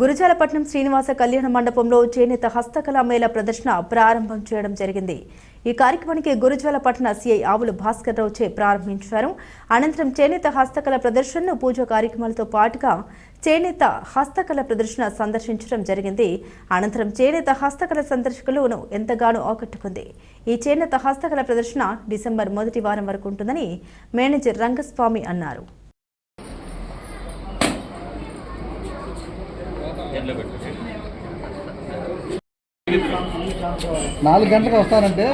గురుజాలపట్నం శ్రీనివాస కళ్యాణ మండపంలో చేనేత హస్తకళా మేళ ప్రదర్శన ప్రారంభం చేయడం జరిగింది. ఈ కార్యక్రమానికి గురుజాలపట్నం సిఐ ఆవుల భాస్కర్ రావు చే ప్రారంభించారు. అనంతరం చేనేత హస్తకళ ప్రదర్శనను పూజా కార్యక్రమాలతో పాటుగా చేనేత హస్తకళ ప్రదర్శన సందర్శించడం జరిగింది. అనంతరం చేనేత హస్తకళ సందర్శకులను ఎంతగానో ఆకట్టుకుంది. ఈ చేనేత హస్తకళ ప్రదర్శన డిసెంబర్ మొదటి వారం వరకు ఉంటుందని మేనేజర్ రంగస్వామి అన్నారు. 4 గంటలకు వస్తారంటే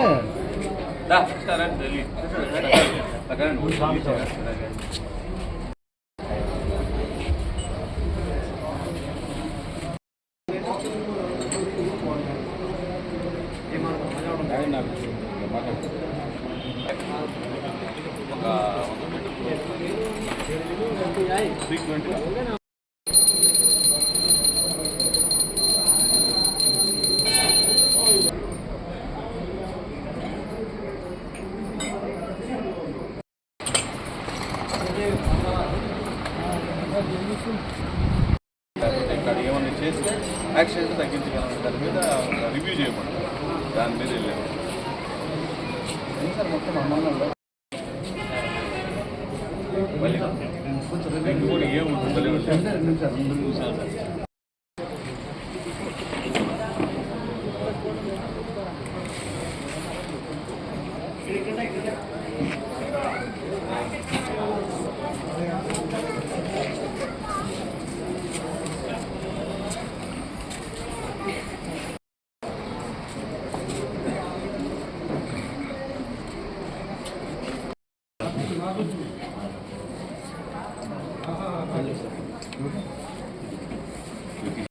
ఇక్కడ ఏమన్నా చేస్తే యాక్సిడెంట్ తగ్గించగలం దాని మీద రివ్యూ చేయమంటారు. దాని మీద వెళ్ళాము సార్. మొత్తం అమ్మాయిలో మళ్ళీ కూడా ఏముంటుంది